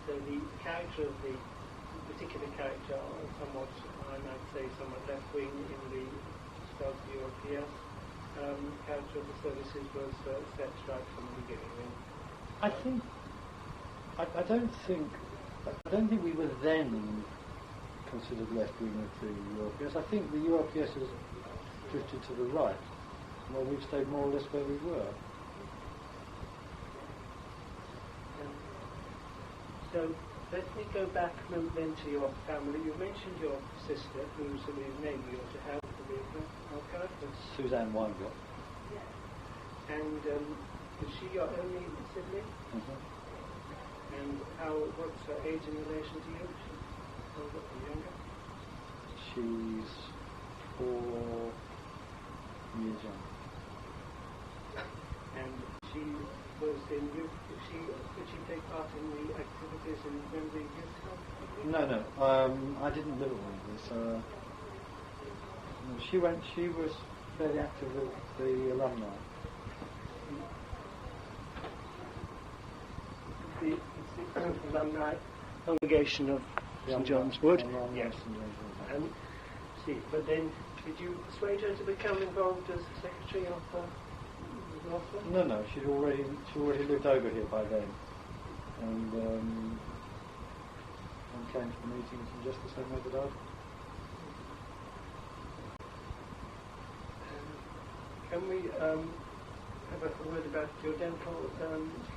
So the character of the particular character, somewhat, I might say, somewhat left-wing in the start of the UPS, character of the services was set right from the beginning. I don't think we were then considered left-wing with the UPS. I think the UPS has drifted to the right. Well, we've stayed more or less where we were. So let me go back then to your family. You mentioned your sister, who's the name you ought to have for the character. Suzanne Weingart. And is she your only sibling? Mm-hmm. And what's her age in relation to you? She's older or younger? She's 4 years younger. And she was in youth. Did she take part in the activities in the youth club? No. I didn't live at Wembley, so she was fairly active with the alumni. The alumni congregation of St John's Wood. Yes. And see, but then did you persuade her to become involved as secretary of the law firm? No. She'd already lived over here by then, and came to the meetings in just the same way that I did. Can we have a word about your dental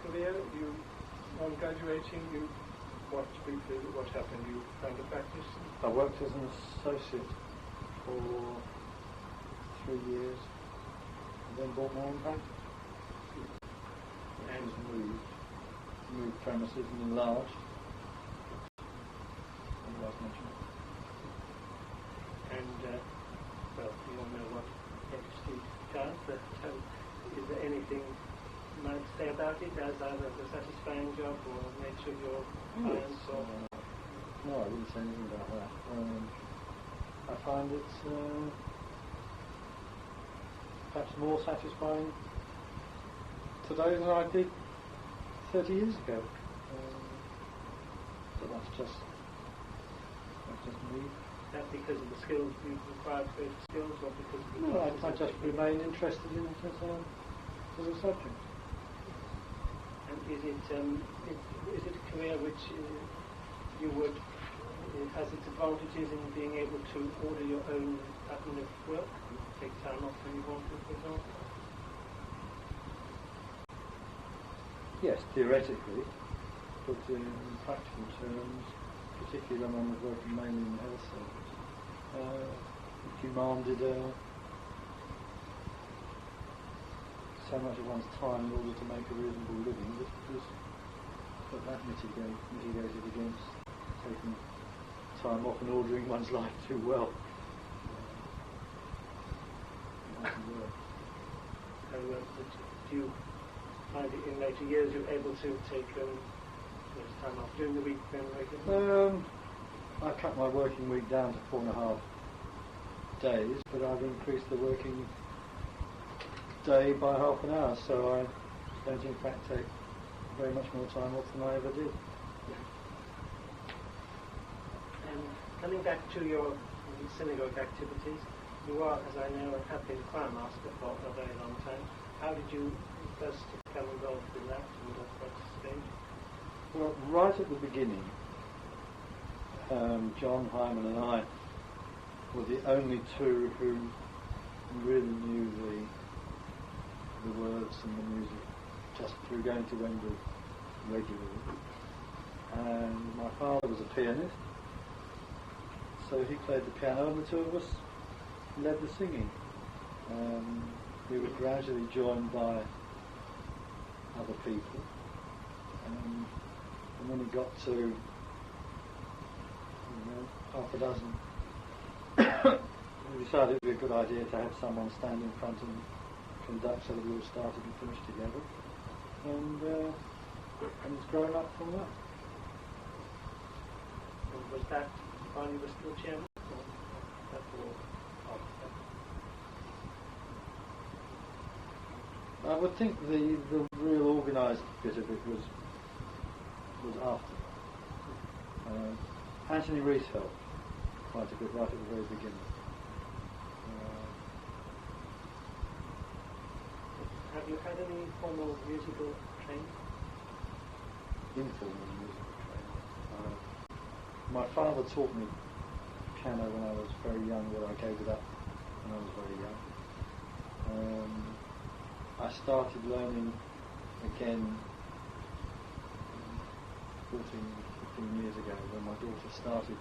career? You, on graduating, what happened? You found a practice? I worked as an associate for 3 years, and then bought my own practice. And moved premises and enlarged. And well, you all know what dentistry does, but is there anything you might say about it as either a satisfying job or nature of your clients? Or no, I wouldn't say anything about that. I find it perhaps more satisfying today than I did 30 years ago. But that's just me. That because of the skills you've acquired, greater skills, or because of the... No, I just remain interested in it as a subject. And is it a career which you would has its advantages in being able to order your own pattern of work, take time off when you want to, for example? Yes, theoretically, but in practical terms, particularly when one was working mainly in the health service, it demanded so much of one's time in order to make a reasonable living that mitigated against taking time off and ordering one's life too well. Do you find it in later years you're able to take time off during the week then regularly? I cut my working week down to 4.5 days, but I've increased the working day by half an hour, so I don't in fact take very much more time off than I ever did. And coming back to your synagogue activities, you are, as I know, have been choir master for a very long time. How did you first become involved in that, and what Well, right at the beginning, John, Hyman and I were the only two who really knew the words and the music just through going to Wembley regularly. And my father was a pianist, so he played the piano and the two of us led the singing. We were gradually joined by other people. And when it got to half a dozen, we decided it would be a good idea to have someone stand in front and conduct so that we all started and finished together. And it's grown up from that. And was that while you were still chairman? Or before? I would think the real organised bit of it was after. Anthony Rees helped quite a bit right at the very beginning. Have you had any formal musical training? Informal musical training. My father taught me piano when I was very young, but I gave it up when I was very young. I started learning again 14, 15 years ago when my daughter started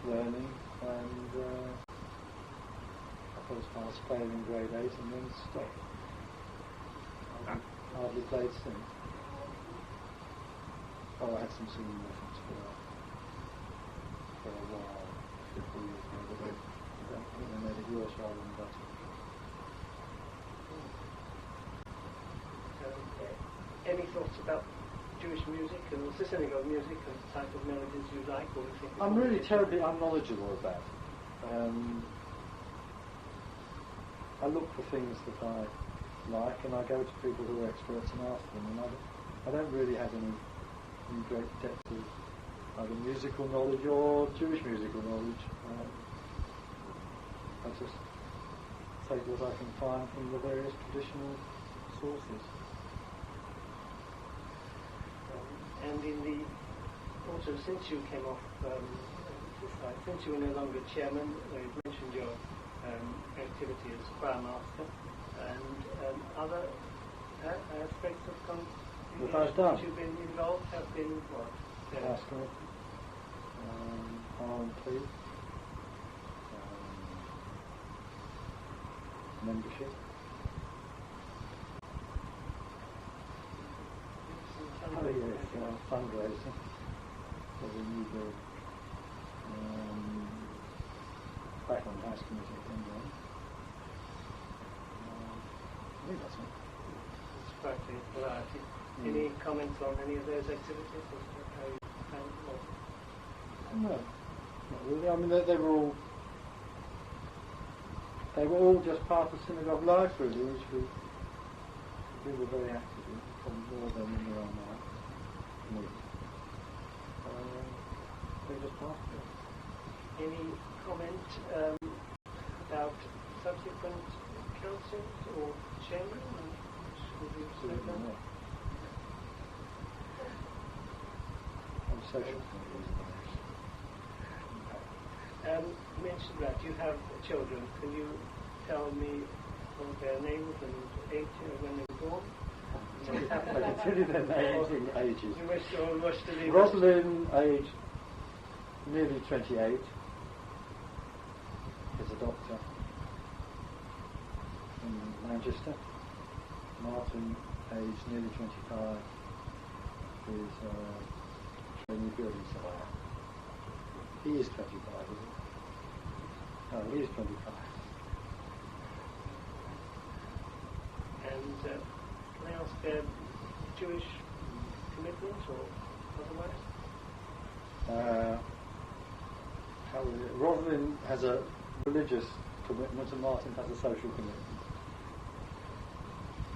learning, and I got as far as playing in grade 8 and then stopped. I hardly played since. Oh, I had some singing lessons for a while, 50 years ago, but I think they made it worse rather than better. Any thoughts about Jewish music and the synagogue music and the type of melodies you like, or you think? I'm really terribly unknowledgeable of that. I look for things that I like, and I go to people who are experts and ask them, and I don't really have any great depth of either musical knowledge or Jewish musical knowledge. I just take what I can find from the various traditional sources. And in the also, since you came off, since you were no longer chairman, you mentioned your activity as choir master, and other aspects of that you've been involved have been what? Pastoral, R&P, membership. Oh yes, fundraising for the new build. Back on the House Committee anyway. I think that's it. It's quite a variety. Any comments on any of those activities? Or how you found No, not really. I mean, they were all just part of synagogue life, really, which we were very active in, probably more than we are now. They just part of it. Any comment about subsequent councils or chairman? Should we say Absolutely that? not. On social You mentioned that you have children. Can you tell me what their names and age when they were born? I can tell you their names and ages. You wish to leave Rosalind, aged nearly 28, is a doctor in Manchester. Martin, aged nearly 25, is a trainee building surveyor. He is 25, isn't he? No, he is 25. And can I ask Jewish commitment or otherwise? Rosalind has a religious commitment and Martin has a social commitment.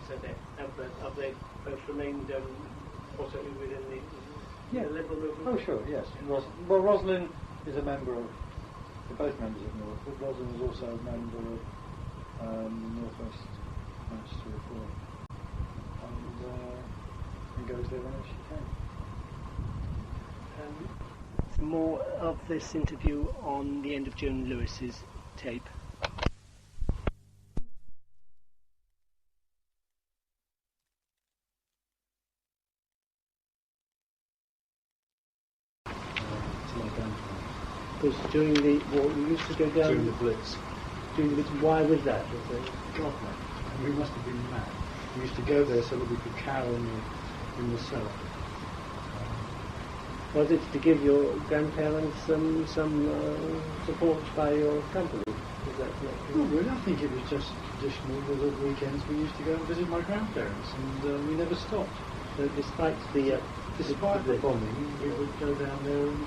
So have they both remained also within the liberal movement? Oh, sure, yes. Well, Rosalind is a member of, they're both members of North, but Rosalind is also a member of North West Manchester Reform. And goes there whenever she can. More of this interview on the end of Joan Lewis's tape. Because during the war, we used to go down... During the Blitz. During the Blitz, why was that? Was it? God, no. We must have been mad. We used to go there so that we could cower in the cellar. Was it to give your grandparents some support by your company? Is that not Not really. I think it was just traditional that at weekends we used to go and visit my grandparents, and we never stopped. So despite the bombing, we would go down there and...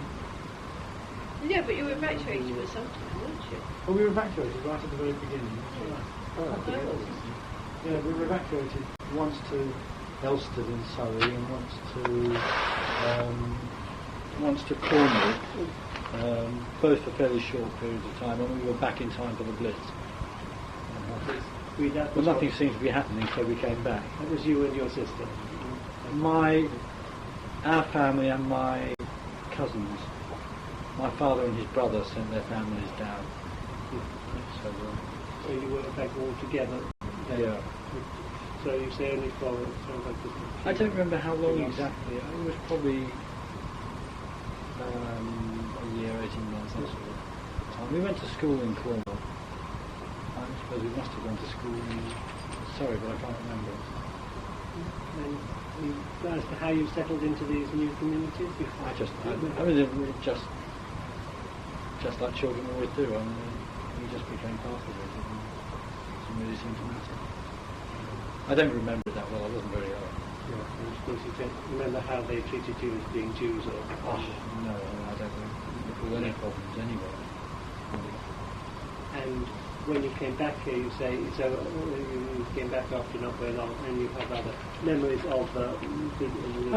Yeah, but you were evacuated or something, weren't you? Oh, we were evacuated right at the very beginning. That's right. Yeah, we were evacuated once to Elsted in Surrey and once to Cornwall, both for fairly short periods of time, and we were back in time for the Blitz. But nothing seemed to be happening, so we came back. That was you and your sister? Our family and my cousins. My father and his brother sent their families down. So you were back all together? Yeah. So you say only for... I don't remember how long exactly. It was probably a year, 18 months, that sort of time. We went to school in Cornwall. I suppose we must have gone to school in... Sorry, but I can't remember. And as to how you settled into these new communities? Just like children always do. I mean, we just became part of it. It didn't really seem to matter. I don't remember it that well. I wasn't very old. Yeah, and of course you don't remember how they treated you as being Jews or... Oh, no, I don't recall any problems anyway. And when you came back here, you say, so you came back after not very long, and you have other memories of... I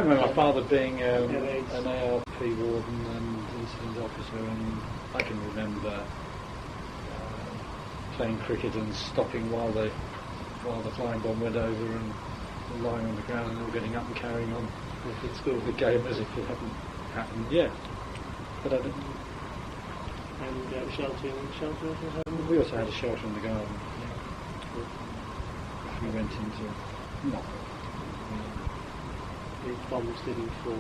remember my father being an ARP warden and incident officer, and I can remember playing cricket and stopping while the flying bomb went over and lying on the ground and all getting up and carrying on with the game as if it hadn't happened. Yeah, but I didn't. And shelter? We also had a shelter in the garden. Yeah. We went into... No. The bombs didn't fall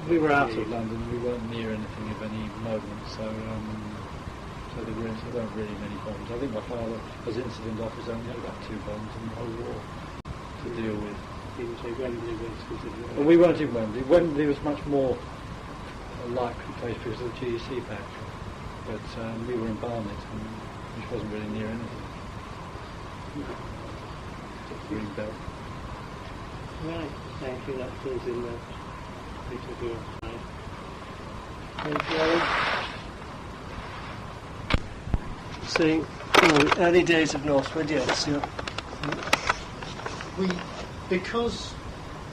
we were out of London, we weren't near anything of any moment, so there weren't really many bombs. I think my father, as incident officer, only had about 2 bombs in the whole war to deal with. Even so Wembley was considered... Well, we weren't in Wembley. Wembley was much more a likely place because of the GEC factory. But we were in Barnet, which wasn't really near anything. Green belt. Right, thank you. That fills in the bit of your time. Thank you, Alan. Seeing early days of Northwood, yes. Because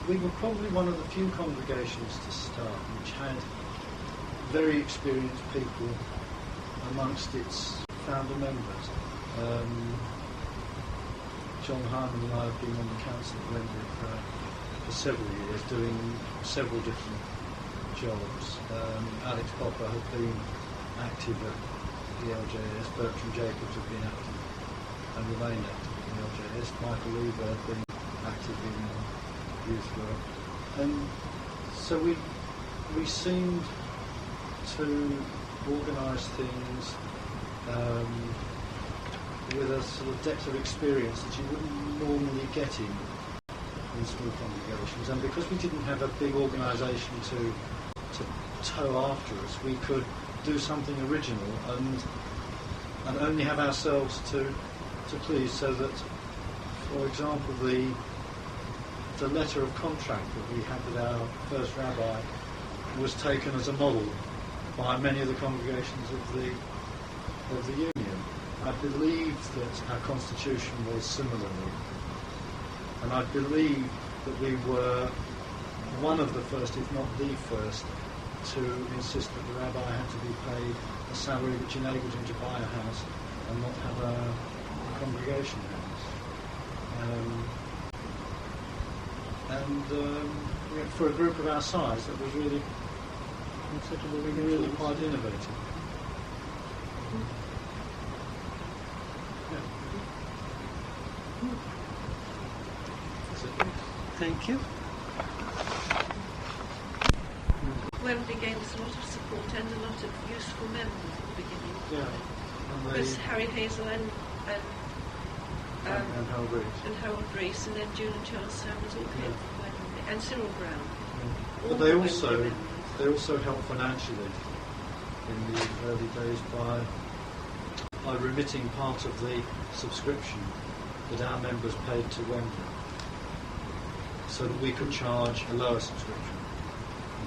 we were probably one of the few congregations to start which had very experienced people amongst its founder members. John Harmon and I have been on the council at Wembley for several years, doing several different jobs. Alex Popper had been active at the LJS, Bertram Jacobs had been active and remained active in the LJS, Michael Lever had been active in youth work. And so we seemed to organise things with a sort of depth of experience that you wouldn't normally get in small congregations. And because we didn't have a big organisation to tow after us, we could do something original and only have ourselves to please. So that, for example, the letter of contract that we had with our first rabbi was taken as a model by many of the congregations of the Union. I believe that our constitution was similarly, and I believe that we were one of the first, if not the first, to insist that the rabbi had to be paid a salary which enabled him to buy a house and not have a congregation house. and for a group of our size, that was really considerable, really quite innovative. Thank you. Wembley gave us a lot of support and a lot of useful members at the beginning. Yeah. Because Harry Hazel and Harold Rees. And Harold Rees, and then June and Charles Summers all came from Wembley, and Cyril Brown. Yeah. All But they were also Wembley members. helped financially in the early days by remitting part of the subscription that our members paid to Wembley, so that we could charge a lower subscription.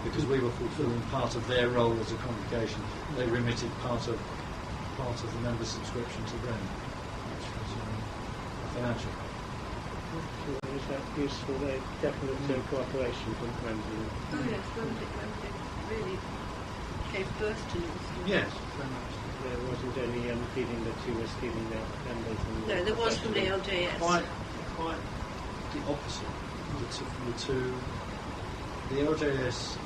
Because we were fulfilling part of their role as a congregation, they remitted part of the members' subscription to them, which was a financial. Is that useful? They definitely cooperation from Wembley. Oh yes, Wembley really gave birth to Northwood. Yes, very much. There wasn't any feeling that you were stealing their members. And No, there was from the LJS. Quite the opposite. The LJS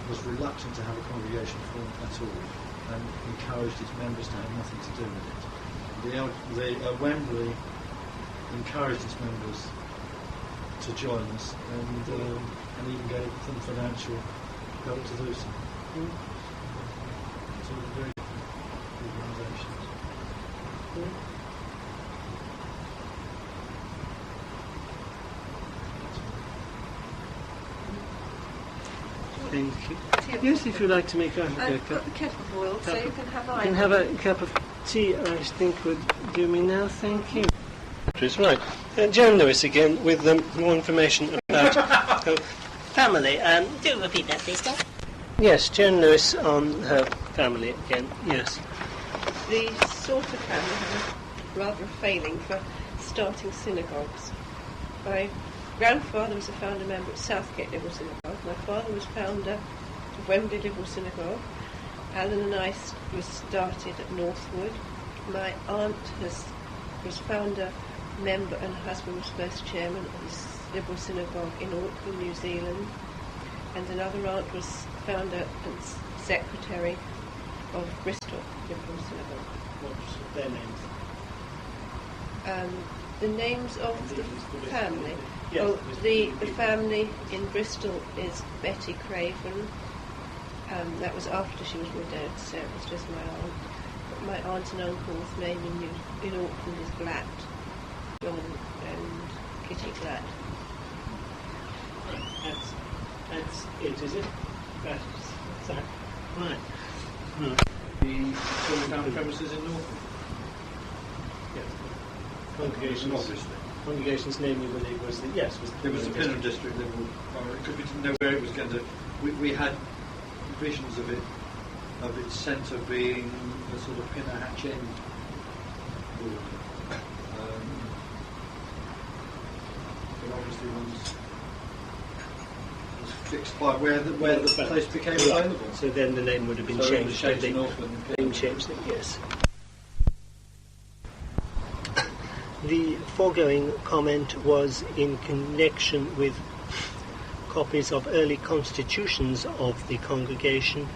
was reluctant to have a congregation formed at all, and encouraged its members to have nothing to do with it. The Wembley encouraged its members to join us, and even gave them financial help to do so. So very good organisations. Thank you. Yes, if you'd like to make a I've cup. got the kettle boiled, so you can have You either. can have a cup of tea, I think would do me now, thank you. Right. Joan Lewis again with more information about her family. Do repeat that, please, Dad. Yes, Joan Lewis on her family again, yes. The Sauter family had rather a failing for starting synagogues. My grandfather was a founder member at Southgate Liberal Synagogue. My father was founder of Wembley Liberal Synagogue. Alan and I was started at Northwood. My aunt was founder member, and her husband was first chairman of the Liberal Synagogue in Auckland, New Zealand. And another aunt was founder and secretary of Bristol Liberal Synagogue. What's their names? The names of the family. Yes, Oh, the family in Bristol is Betty Craven. That was after she was widowed, so it was just my aunt. But my aunt and uncle's name in Auckland is Glatt, John and Kitty Glatt. That's it, is it? That's right. The found premises in Norfolk. Yes. Congregation's name, we believe, was the Pinham District Liberal. Because we didn't know where it was going to. We had visions of its centre being the sort of Pinner Hatch End border. But obviously was fixed by where the place became available. So then the name would have been So it was changed. changed They to Northland. name changed it, yes. The foregoing comment was in connection with copies of early constitutions of the congregation,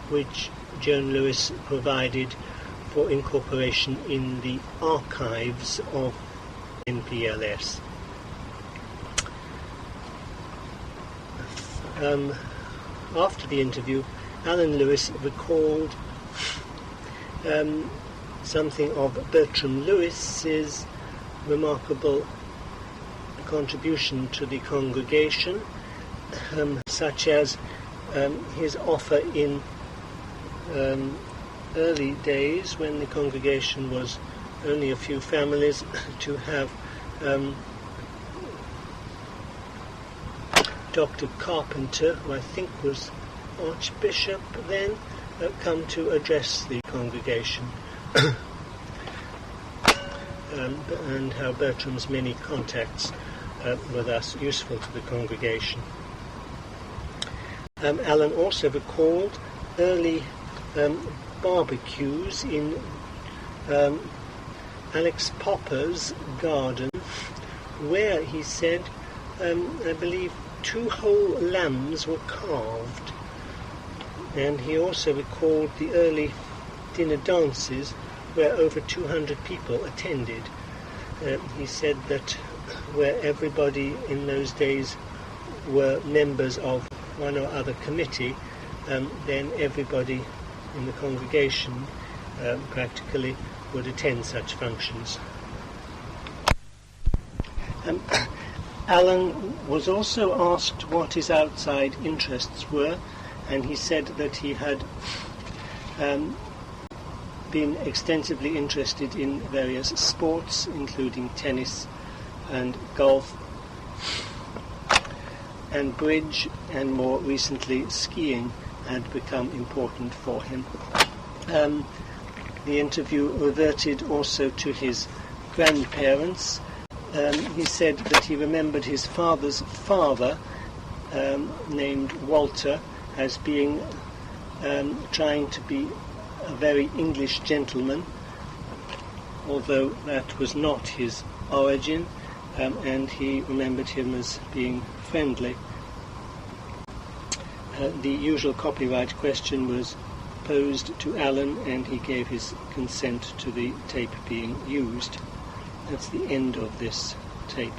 which Joan Lewis provided for incorporation in the archives of NPLS. After the interview, Alan Lewis recalled something of Bertram Lewis's remarkable contribution to the congregation, such as his offer in early days when the congregation was only a few families to have Dr. Carpenter, who I think was Archbishop then, come to address the congregation. And how Bertram's many contacts were thus useful to the congregation. Alan also recalled early barbecues in Alex Popper's garden, where he said, I believe, 2 whole lambs were carved. And he also recalled the early dinner dances where over 200 people attended. He said that where everybody in those days were members of one or other committee, then everybody in the congregation practically would attend such functions. Alan was also asked what his outside interests were, and he said that he had been extensively interested in various sports, including tennis and golf and bridge, and more recently skiing had become important for him. The interview reverted also to his grandparents. He said that he remembered his father's father, named Walter, as being trying to be a very English gentleman, although that was not his origin, and he remembered him as being friendly. The usual copyright question was posed to Alan, and he gave his consent to the tape being used. That's the end of this tape.